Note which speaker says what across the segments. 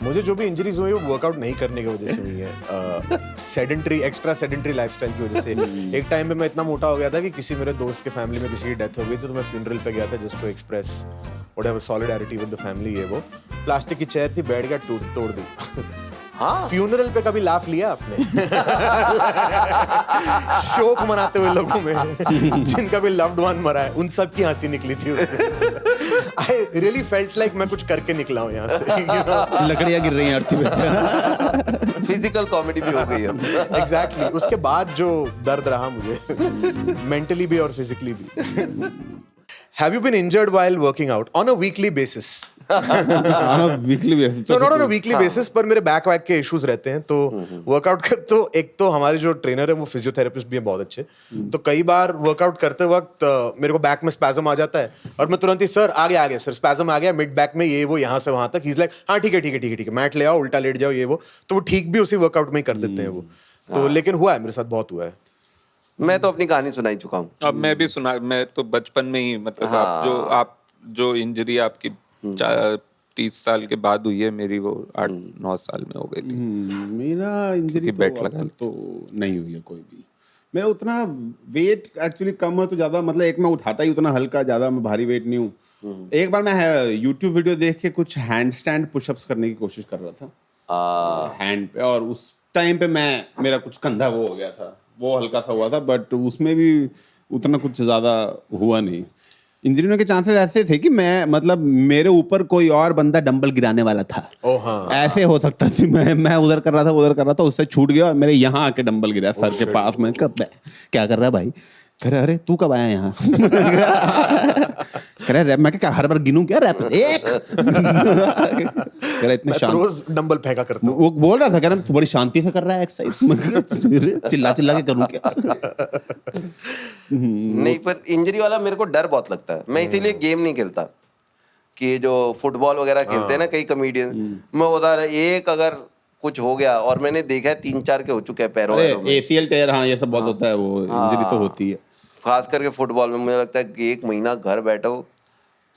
Speaker 1: मुझे जो भी इंजरीज हुई वो वर्कआउट नहीं करने की वजह से हुई है। एक्स्ट्रा सेडेंटरी लाइफस्टाइल की वजह से। एक टाइम पे मैं इतना मोटा हो गया था कि किसी मेरे दोस्त के फैमिली में किसी की डेथ हो गई थी, तो मैं फ्यूनरल पे गया था just to express whatever solidarity with the family. है वो प्लास्टिक की चेयर थी, बैठ गया, तोड़ दी। हाँ, फ्यूनरल पे कभी लाफ लिया आपने? शोक मनाते हुए लोगों में जिनका भी लव्ड वन मरा है, उन सब की हंसी निकली थी। आई रियली फेल्ट लाइक मैं कुछ करके निकला हूँ यहाँ से।
Speaker 2: लकड़ियाँ गिर रही हैं आरती में।
Speaker 3: फिजिकल कॉमेडी भी हो गई अब।
Speaker 1: एग्जैक्टली उसके बाद जो दर्द रहा मुझे मेंटली भी और फिजिकली भी। Have you been injured while working out on a weekly basis?
Speaker 2: On a weekly basis.
Speaker 1: No, not on a weekly basis, पर मेरे बैक वैक के इश्यूज रहते हैं, तो वर्कआउट का तो एक तो हमारे जो ट्रेनर है वो फिजियोथेरेपिस्ट भी है बहुत अच्छे, तो कई बार वर्कआउट करते वक्त मेरे को बैक में स्पैजम आ जाता है और मैं तुरंत ही सर आ गया सर स्पैजम आ गया मिड बैक में, ये वो यहाँ से वहां तक। ही इज लाइक हाँ ठीक है मैट ले आओ, उल्टा लेट जाओ, ये वो, तो वो ठीक भी उसी वर्कआउट में ही कर देते हैं वो। तो लेकिन हुआ है मेरे साथ, बहुत हुआ है।
Speaker 3: मैं तो अपनी कहानी सुनाई चुका हूँ।
Speaker 4: अब मैं भी सुना, मैं तो बचपन में ही मतलब आप जो इंजरी आपकी 30 साल के बाद हुई है, मेरी वो 8-9 साल में हो गई थी।
Speaker 2: मेरा इंजरी तो नहीं हुई है कोई भी। मेरा उतना वेट एक्चुअली कम है, तो ज्यादा मतलब एक मैं उठाता ही उतना हल्का, ज्यादा मैं भारी वेट नहीं हूँ। एक बार मैं यूट्यूब वीडियो देख के कुछ हैंड स्टैंड पुशअप्स करने की कोशिश कर रहा था हैंड पे, और उस टाइम पे मेरा कुछ कंधा वो हो गया था, वो हल्का सा हुआ था, बट उसमें भी उतना कुछ ज्यादा हुआ नहीं। इंजरी होने के चांसेस ऐसे थे कि मैं मतलब मेरे ऊपर कोई और बंदा डंबल गिराने वाला था।
Speaker 1: हाँ।
Speaker 2: ऐसे हो सकता था, मैं उधर कर रहा था, उससे छूट गया और मेरे यहाँ आके डंबल गिरा सर के पास। में कब क्या कर रहा है भाई? कह रहे अरे तू कब आया यहाँ? कह रहे रैप, मैं क्या हर बार गिनूं क्या रैप? एक कह रहा इतने शांत,
Speaker 1: रोज डंबल फेंका करता हूँ।
Speaker 2: वो बोल रहा था, कह रहा तू बड़ी शांति से कर रहा है एक्सरसाइज। चिल्ला के करूं क्या?
Speaker 3: नहीं, पर इंजरी वाला मेरे को डर बहुत लगता है। मैं इसीलिए गेम नहीं खेलता कि जो फुटबॉल वगैरह खेलते हैं ना कई कॉमेडियन, मैं बता रहा एक अगर कुछ हो गया, और मैंने देखा है 3-4 के हो चुके हैं पैरों में।
Speaker 2: ACL टेयर, हाँ ये सब बहुत होता है, वो इंजरी तो होती है।
Speaker 3: खास करके फुटबॉल में मुझे लगता है कि 1 महीना घर बैठो,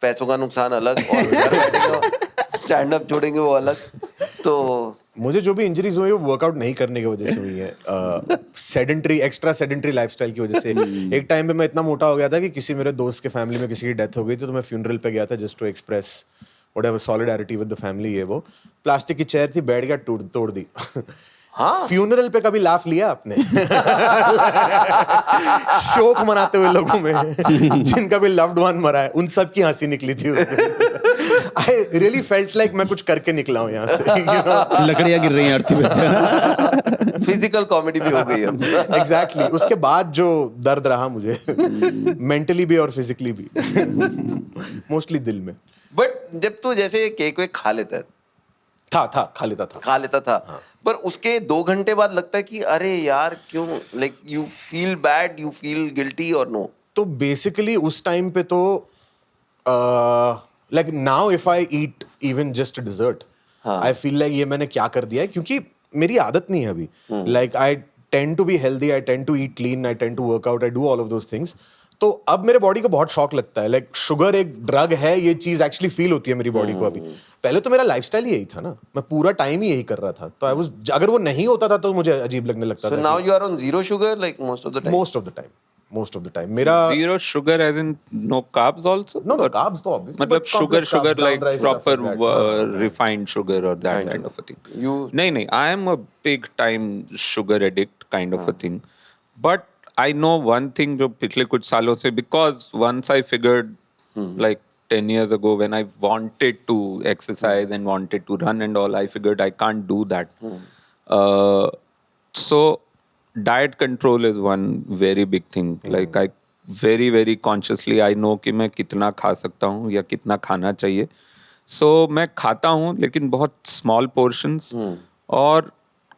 Speaker 3: पैसों का नुकसान अलग, और घर बैठेंगे स्टैंड अप छोड़ेंगे वो अलग। तो
Speaker 1: मुझे जो भी इंजरीज हुई वो वर्कआउट नहीं करने की वजह से हुई है। एक्स्ट्रा सेडेंटरी लाइफस्टाइल की वजह से। एक टाइम पे मैं इतना मोटा हो गया था कि किसी मेरे दोस्त के फैमिली में किसी की डेथ हो गई थी, तो मैं फ्यूनरल पे गया था just to express whatever solidarity with the family. है वो प्लास्टिक की चेयर थी, बैठ गया, तोड़ दी। हाँ, फ्यूनरल पे कभी लाफ लिया आपने? शोक मनाते हुए लोगों में जिनका भी लव्ड वन मरा है, उन सब की हंसी निकली थी। आई रियली फेल्ट लाइक मैं कुछ करके निकला हूँ यहाँ से।
Speaker 2: लकड़ियाँ गिर रही हैं आरती में।
Speaker 3: फिजिकल कॉमेडी भी हो गई अब।
Speaker 1: एग्जैक्टली उसके बाद जो दर्द रहा मुझे मेंटली भी और फिजिकली भी, मोस्टली दिल में।
Speaker 3: बट जब तू जैसे केक वेक खा लेता
Speaker 1: खा लेता था।
Speaker 3: हाँ। पर उसके 2 घंटे बाद लगता है कि अरे यार क्यों, like you feel bad, you feel guilty और नो?
Speaker 1: तो बेसिकली उस टाइम पे तो like now if I eat even just dessert, I feel like ये मैंने क्या कर दिया है, क्योंकि मेरी आदत नहीं है अभी। Like I tend to be healthy, I tend to eat clean, I tend to work out, I do all of those things. तो अब मेरे बॉडी को बहुत शॉक लगता है, लाइक शुगर एक ड्रग है, ये चीज एक्चुअली फील होती है मेरी बॉडी को अभी। पहले तो मेरा लाइफस्टाइल यही था ना, मैं पूरा टाइम ही यही कर रहा था, तो आई वाज, अगर वो नहीं होता था तो मुझे अजीब लगने लगता था।
Speaker 3: So now you are on zero sugar like most of the time मेरा
Speaker 4: zero sugar as in no carbs also?
Speaker 1: No carbs तो ऑब्वियसली,
Speaker 4: मतलब sugar like proper refined sugar और that kind of a thing? नहीं, I am a big time sugar addict kind of a thing, but I know one thing जो पिछले कुछ सालों से, because once I figured like 10 years ago when I wanted to exercise and wanted to run and all, I figured I can't do that. So diet control is one very big thing. Like I very very consciously I know कि मैं कितना खा सकता हूँ या कितना खाना चाहिए. So मैं खाता हूँ लेकिन बहुत small portions, और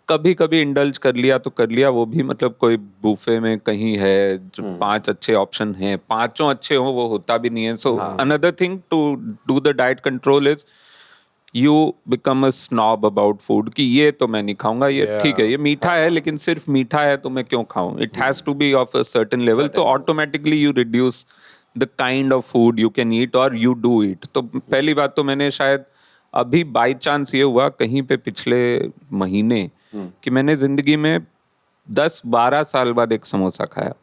Speaker 4: कभी कभी इंडल्ज कर लिया तो कर लिया, वो भी मतलब कोई बुफे में कहीं है, 5 अच्छे ऑप्शन हैं, 5 अच्छे हो वो होता भी नहीं है. So another thing to do the diet control is you become a snob about food, कि ये तो मैं नहीं खाऊंगा, ये ठीक है, ये मीठा है लेकिन सिर्फ मीठा है तो मैं क्यों खाऊं, it has to be of a certain level. तो automatically you reduce the kind of food you can eat और यू डू ईट. तो पहली बात तो मैंने शायद अभी बाय चांस ये हुआ कहीं पे पिछले महीने कि मैंने जिंदगी में 10-12 साल बाद एक समोसा खाया.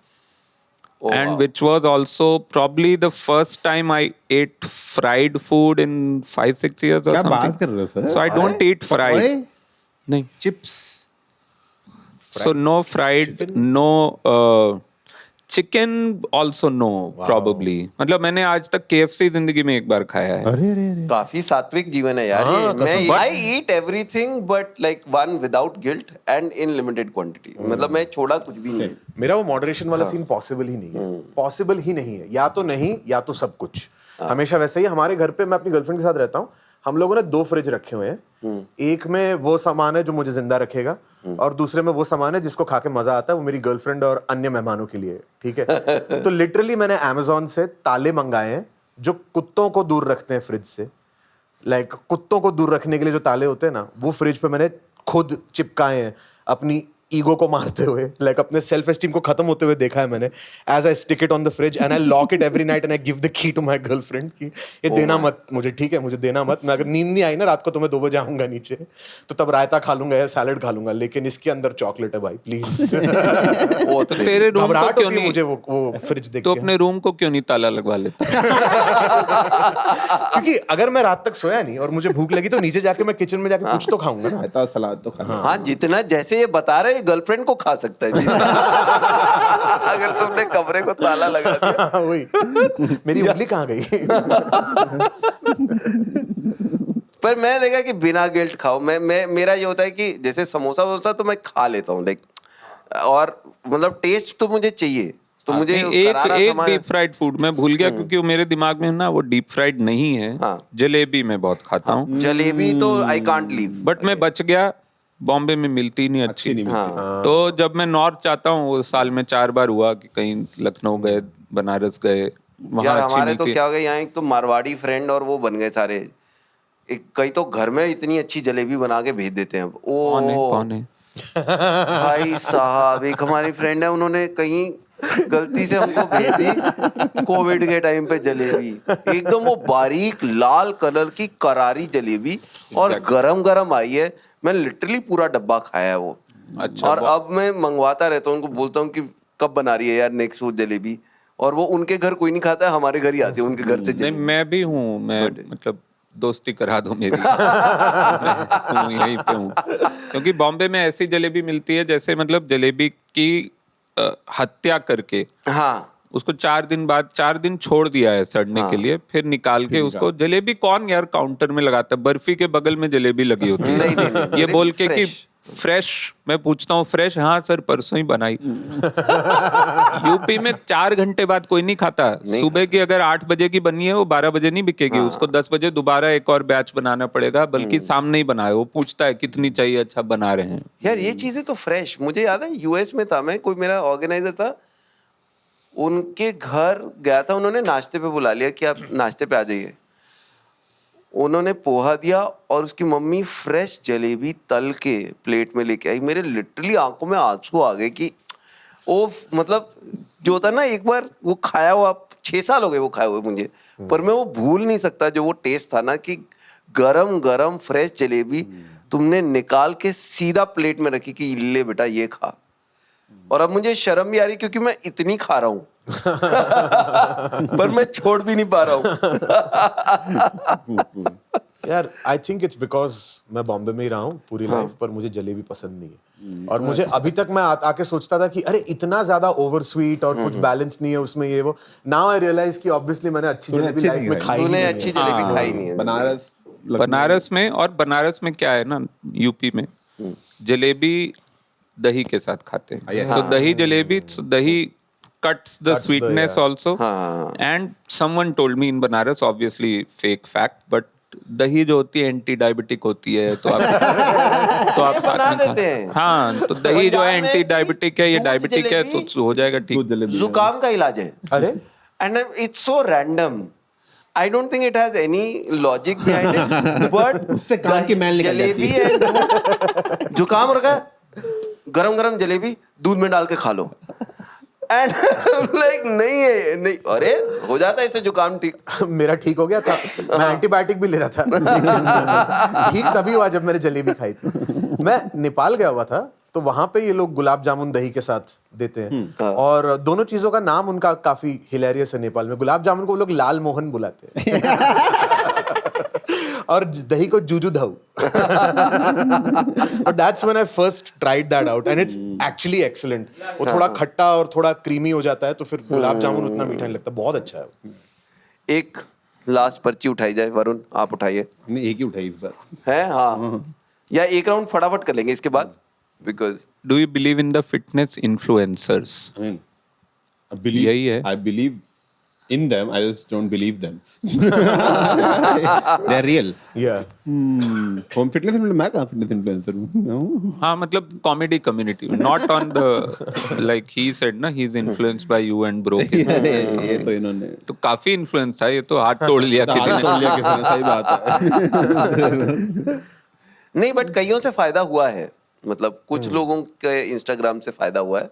Speaker 4: And which was also probably the first time I ate fried food in 5-6 years or
Speaker 2: क्या
Speaker 4: something.
Speaker 2: बात कर रहे हो sir?
Speaker 4: So I don't eat fried. नहीं.
Speaker 3: Chips.
Speaker 4: So no fried, no chicken also no probably. मतलब मैंने आज तक KFC जिंदगी में एक बार खाया है.
Speaker 2: अरे अरे अरे.
Speaker 3: काफी सात्विक जीवन है यार ये. मैं I eat everything but like one without guilt and in limited quantity. मतलब मैं छोड़ा कुछ भी नहीं.
Speaker 1: मेरा वो मॉडरेशन वाला सीन पॉसिबल ही नहीं है. पॉसिबल ही नहीं है. या तो नहीं या तो सब कुछ. हमेशा वैसे ही. हमारे घर पे मैं अपनी गर्लफ्रेंड के साथ रहता हूँ. हम लोगों ने 2 फ्रिज रखे हुए हैं. एक में वो सामान है जो मुझे जिंदा रखेगा और दूसरे में वो सामान है जिसको खा के मजा आता है. वो मेरी गर्लफ्रेंड और अन्य मेहमानों के लिए. ठीक है. तो लिटरली मैंने अमेज़न से ताले मंगाए हैं जो कुत्तों को दूर रखते हैं फ्रिज से. लाइक कुत्तों को दूर रखने के लिए जो ताले होते हैं ना, वो फ्रिज पे मैंने खुद चिपकाए हैं अपनी ईगो को मारते हुए. लाइक अपने सेल्फ एस्टीम को खत्म होते हुए देखा है मैंने. As I stick it on the fridge and I lock it every night and I give the key to my girlfriend कि ये देना मत मुझे. ठीक है, मुझे देना मत. मैं अगर नींद नहीं आई ना रात को तो मैं 2 बजे आऊंगा नीचे, तो तब रायता खा लूंगा या सैलड खा लूंगा, लेकिन इसके अंदर चॉकलेट है भाई प्लीज.
Speaker 4: वो तो तेरे रूम को क्यों नहीं,
Speaker 1: मुझे वो फ्रिज देख
Speaker 4: तो
Speaker 1: के.
Speaker 4: अपने रूम को क्यों नहीं ताला लगवा लेता?
Speaker 1: क्योंकि अगर मैं रात तक सोया नहीं और मुझे भूख लगी तो नीचे जाके मैं किचन में जाके कुछ तो खाऊंगा ना.
Speaker 2: रायता और सलाद तो खाना.
Speaker 3: हाँ, जितना जैसे ये बता रहे गर्लफ्रेंड को खा सकता है. अगर तुमने कमरे को ताला लगा दिया.
Speaker 1: वही. मेरी उंगली कहाँ गई?
Speaker 3: पर मैं देखा कि बिना गिल्ट खाओ. मैं मेरा ये होता है कि जैसे समोसा वोसा तो मैं खा लेता हूँ लाइक, और मतलब टेस्ट तो मुझे चाहिए. तो मुझे
Speaker 4: एक डीप फ्राइड फूड मैं भूल गया क्योंकि वो मेरे दिमाग में ना वो डीप फ्राइड नहीं है. जलेबी मैं बहुत खाता हूँ.
Speaker 3: जलेबी तो आई कांट लीव.
Speaker 4: बट मैं बच गया. बॉम्बे में मिलती नहीं अच्छी
Speaker 2: नहीं मिलती.
Speaker 4: तो जब मैं नॉर्थ जाता हूँ, वो साल में 4 बार हुआ कि कहीं लखनऊ गए, बनारस गए,
Speaker 3: यार हमारे तो क्या हो गया यहाँ, एक तो मारवाड़ी फ्रेंड और वो बन गए सारे. एक कई तो घर में इतनी अच्छी जलेबी बना के भेज देते हैं. ओ
Speaker 4: कौन है?
Speaker 3: भाई साहब, एक हमारी फ्रेंड है, उन्होंने कहीं गलती से हमको भेज दी कोविड के टाइम पे जलेबी. एकदम वो बारीक लाल कलर की करारी जलेबी और गरम गरम आई है. मैंने लिटरली पूरा डब्बा खाया है वो.
Speaker 4: अच्छा.
Speaker 3: और अब मैं मंगवाता रहता हूँ, उनको बोलता हूँ कि कब बना रही है यार नेक्स्ट वो जलेबी. और वो उनके घर कोई नहीं खाता है, हमारे घर ही आती है उनके घर से जलेबी.
Speaker 4: नहीं, मैं भी हूँ. मैं मतलब दोस्ती करा दो मेरी. मैं यहीं पे हूँ क्योंकि बॉम्बे में ऐसी जलेबी मिलती है जैसे मतलब जलेबी की हत्या करके उसको 4 दिन बाद 4 दिन छोड़ दिया है सड़ने के लिए, फिर निकाल के उसको. जलेबी कौन यार काउंटर में लगाता है? बर्फी के बगल में जलेबी लगी होती है.
Speaker 3: नहीं,
Speaker 4: ये बोल के कि फ्रेश. मैं पूछता हूँ फ्रेश? हाँ सर परसों ही बनाई. यूपी में 4 घंटे बाद कोई नहीं खाता. सुबह की अगर 8 बजे की बनी है वो 12 बजे नहीं बिकेगी. उसको 10 बजे दोबारा एक और बैच बनाना पड़ेगा, बल्कि सामने ही बनाए. वो पूछता है कितनी चाहिए. अच्छा बना रहे हैं
Speaker 3: यार ये चीजें तो फ्रेश. मुझे याद है यूएस में था मैं, कोई मेरा ऑर्गेनाइजर था, उनके घर गया था, उन्होंने नाश्ते पे बुला लिया कि आप नाश्ते पे आ जाइए. उन्होंने पोहा दिया और उसकी मम्मी फ्रेश जलेबी तल के प्लेट में लेके आई. मेरे लिटरली आंखों में आंसू आ गए कि वो मतलब जो होता है ना, एक बार वो खाया हुआ, 6 साल हो गए वो खाए हुए मुझे, पर मैं वो भूल नहीं सकता जो वो टेस्ट था ना, कि गरम गरम फ्रेश जलेबी तुमने निकाल के सीधा प्लेट में रखी कि ले बेटा ये खा. और अब मुझे शर्म भी आ रही क्योंकि मैं इतनी खा रहा हूँ पर मैं छोड़ भी नहीं पा रहा हूँ.
Speaker 1: यार आई थिंक इट्स बिकॉज मैं बॉम्बे में ही रहा हूँ पूरी लाइफ, पर मुझे जलेबी पसंद नहीं है. और मुझे अभी तक मैं आके सोचता था कि अरे इतना ज्यादा ओवर स्वीट और कुछ बैलेंस नहीं है उसमें ये वो. नाउ आई रियलाइज कि ऑब्वियसली मैंने अच्छी जलेबी लाइफ में खाई नहीं है.
Speaker 3: अच्छी जलेबी खाई नहीं है.
Speaker 4: बनारस में. और बनारस में क्या है ना, यूपी में जलेबी दही के साथ खाते हैं. सो दही जलेबी, दही cuts the sweetness also. And someone told me in Banaras, obviously fake fact, but दही जो होती है एंटी डायबिटिक होती है, तो आप साथ में
Speaker 3: देते हैं.
Speaker 4: हाँ, तो दही जो है एंटी डायबिटिक है, ये डायबिटिक है तो हो जाएगा ठीक.
Speaker 3: जुकाम का इलाज है.
Speaker 1: अरे
Speaker 3: and it's so random. I don't think it has any logic behind it. But
Speaker 2: उससे कान की मैल निकल जाती है.
Speaker 3: जलेबी जुकाम रखा, गरम गरम जलेबी दूध में डाल के खा लो. एंड लाइक नहीं है, नहीं, अरे हो जाता है इससे जुकाम ठीक।
Speaker 1: मेरा ठीक हो गया था, मैं एंटीबायोटिक भी ले रहा था। ठीक तभी हुआ जब मैंने जलेबी खाई थी। मैं नेपाल गया हुआ था, तो वहां पे ये लोग गुलाब जामुन दही के साथ देते हैं, और दोनों चीजों का नाम उनका काफी हिलेरियस है नेपाल में। गुलाब जामुन को वो लोग लाल मोहन बुलाते हैं और दही को Juju धाऊ। But that's when I first tried that out and it's actually excellent. वो थोड़ा खट्टा और थोड़ा क्रीमी हो जाता है, तो फिर गुलाब जामुन उतना मीठा नहीं लगता, बहुत अच्छा है।
Speaker 3: एक लास्ट पर्ची उठाई जाए, वरुण आप उठाइए।
Speaker 2: हमने एक ही उठाई इस बार।
Speaker 3: है हाँ, या एक राउंड फटाफट कर लेंगे इसके बाद, because
Speaker 4: Do you believe in the fitness influencers?
Speaker 2: I mean, I believe,
Speaker 4: यही है।
Speaker 2: I believe in them, I just don't believe them. They're real.
Speaker 1: Yeah.
Speaker 2: Home fitness influencer, मैं कहाँ fitness influencer हूँ?
Speaker 4: हाँ मतलब comedy community, not on the like he said ना, he's influenced by you and bro.
Speaker 2: अरे ये तो इन्होंने
Speaker 4: तो काफी इन्फ्लुएंस है, ये तो हाथ तोड़ लिया किसी
Speaker 2: हाथ
Speaker 4: ने।
Speaker 2: तोड़ लिया किसी ने, सही बात है।
Speaker 3: नहीं, बट कईयों से फायदा हुआ है, मतलब कुछ लोगों के इंस्टाग्राम से फायदा हुआ है,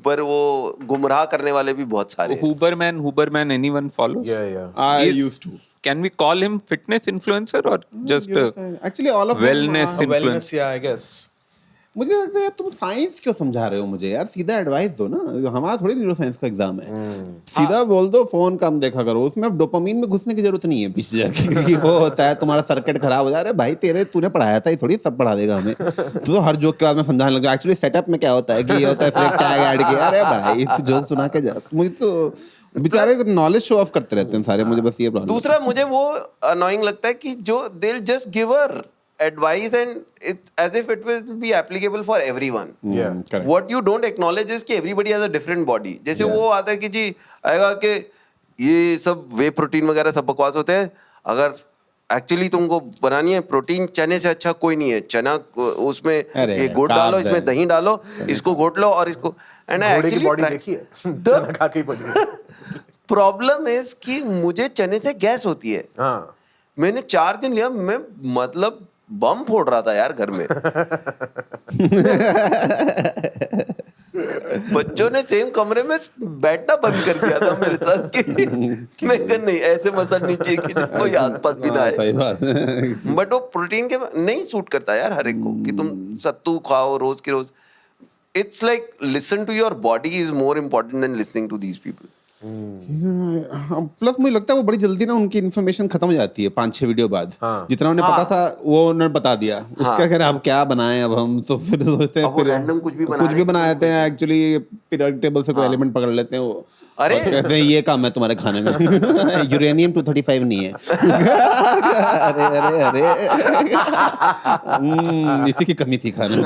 Speaker 3: पर वो गुमराह करने वाले भी बहुत सारे हैं।
Speaker 4: Huberman, anyone follows?
Speaker 1: Yeah.
Speaker 2: I
Speaker 4: Is-
Speaker 2: used to.
Speaker 4: Can we call him fitness influencer or just
Speaker 2: Actually, all of them
Speaker 4: wellness
Speaker 2: are-
Speaker 4: influencer?
Speaker 1: Wellness, yeah, I guess.
Speaker 2: मुझे लगता है तुम साइंस क्यों समझा रहे हो मुझे यार, सीधा एडवाइस दो ना। हमारा थोड़ी न्यूरो साइंस का एग्जाम है, सीधा बोल दो फोन कम देखा करो, उसमें अब डोपामीन में घुसने की जरूरत नहीं है पीछे जाके, क्योंकि वो होता है तुम्हारा सर्किट खराब हो जा रहा है। भाई तूने पढ़ाया था, ये थोड़ी सब पढ़ा देगा हमें। तो हर जोक के बाद में समझाने लगा एक्चुअली सेटअप में क्या होता है, कि ये होता है फिर टैग ऐड किया। अरे भाई तू जोक सुना के जा, मुझे तो बेचारे नॉलेज शो ऑफ करते रहते हैं सारे, मुझे बस ये प्रॉब्लम।
Speaker 3: दूसरा मुझे वो अनोइंग लगता है कि जो they just give a advice and it as if it will be applicable for everyone.
Speaker 1: Yeah.
Speaker 2: correct.
Speaker 3: What you don't acknowledge is कि everybody has a different body. जैसे वो आता है कि जी आएगा कि ये सब वे प्रोटीन वगैरह सब बकवास होते हैं, अगर एक्चुअली तुमको बनानी है प्रोटीन, चने से अच्छा कोई नहीं है। चना उसमें
Speaker 2: अरे
Speaker 3: ये गुड़ डालो,
Speaker 2: carbs
Speaker 3: इसमें
Speaker 2: है।
Speaker 3: दही डालो, इसको घोट लो और इसको, एंड
Speaker 1: घोड़े की बॉडी देखी है, चना खा के ही बनी।
Speaker 3: प्रॉब्लम इज कि मुझे चने से गैस होती है।
Speaker 1: हाँ,
Speaker 3: मैंने 4 दिन लिया, मैं मतलब बम फोड़ रहा था यार घर में। बच्चों ने सेम कमरे में बैठना बंद कर दिया था मेरे साथ कि मैं कहा नहीं, ऐसे मसल नहीं चाहिए कि कोई हाथ पास भी ना आए।
Speaker 2: सही बात है।
Speaker 3: बट वो प्रोटीन के नहीं सूट करता यार हर एक को, कि तुम सत्तू खाओ रोज की रोज। It's like listen to your body is more important than listening to these people.
Speaker 2: Plus मुझे लगता है वो बड़ी जल्दी ना उनकी इन्फॉर्मेशन खत्म हो जाती है 5-6 वीडियो बाद। जितना उन्हें पता था वो उन्होंने बता दिया, उसका कह रहे अब क्या बनाएं अब हम, तो फिर सोचते हैं फिर
Speaker 3: रैंडम कुछ भी
Speaker 2: बना देते हैं। एक्चुअली पीरियोडिक टेबल से कोई एलिमेंट पकड़ लेते हैं वो,
Speaker 3: अरे
Speaker 2: कहते हैं ये काम है तुम्हारे खाने में। यूरेनियम 235 नहीं है। अरे अरे अरे इसी की कमी थी खाने में।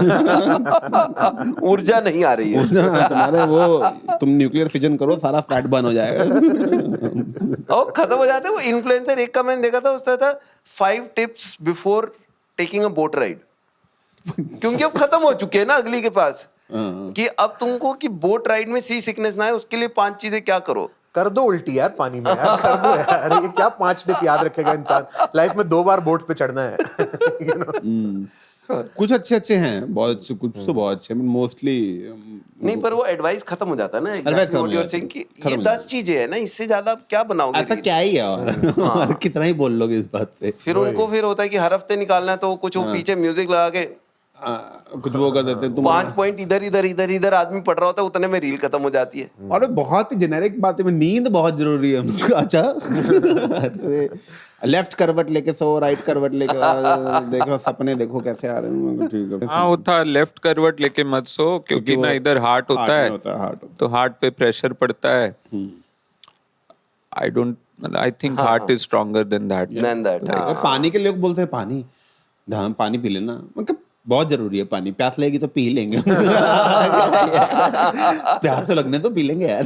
Speaker 3: ऊर्जा नहीं आ रही है।
Speaker 2: तुम्हारे वो तुम न्यूक्लियर फिजन करो, सारा फैट बर्न हो जाएगा।
Speaker 3: और खत्म हो जाता है। वो इन्फ्लुएंसर एक का मैंने देखा था, उसका था 5 tips before taking a boat ride, क्योंकि अब खत्म हो चुके हैं ना अगली के पास, कि अब तुमको कि बोट राइड में सी सिकनेस ना है, उसके लिए 5 चीजें क्या करो।
Speaker 1: कर दो उल्टी यार पानी में, यार कर दो यार। ये क्या 5 टिप याद रखेगा इंसान, लाइफ में 2 बार बोट पे चढ़ना है। You know?
Speaker 2: कुछ अच्छे हैं, बहुत अच्छे, कुछ तो बहुत अच्छे, मोस्टली
Speaker 3: नहीं, पर वो एडवाइस खत्म हो जाता है ना।
Speaker 2: Advice
Speaker 3: exactly
Speaker 2: खत्म
Speaker 3: what
Speaker 2: हो
Speaker 3: you're
Speaker 2: जाती है।
Speaker 3: saying कि
Speaker 2: खत्म
Speaker 3: ये
Speaker 2: हो
Speaker 3: 10 चीजें हैं ना, इससे ज्यादा आप क्या बनाओगे।
Speaker 2: ऐसा क्या ही है और कितना ही बोल लोगे इस बात पे।
Speaker 3: फिर उनको फिर होता है कि हर हफ्ते निकालना है, तो कुछ वो पीछे म्यूजिक लगा के
Speaker 2: कुछ वो कर देते हैं तुम।
Speaker 3: 5 पॉइंट इधर आदमी पढ़ रहा होता है, उतने में रील खत्म हो जाती है।
Speaker 2: और बहुत ही जेनेरिक बात है, नींद बहुत जरूरी है। अच्छा लेफ्ट करवट लेके सो, राइट करवट लेके देखो सपने देखो कैसे आ रहे हैं। ठीक है,
Speaker 4: हाँ वो था लेफ्ट करवट लेके मत सो, क्योंकि ना इधर हार्ट होता है,
Speaker 2: हार्ट
Speaker 4: तो हार्ट पे प्रेशर पड़ता है। I think heart is stronger than that.
Speaker 3: Than that, हाँ।
Speaker 2: और पानी के लोग बोलते हैं पानी, हाँ पानी पी लेना, मतलब बहुत जरूरी है पानी। प्यास लगेगी तो पी लेंगे। प्यास तो लगने तो पी लेंगे यार।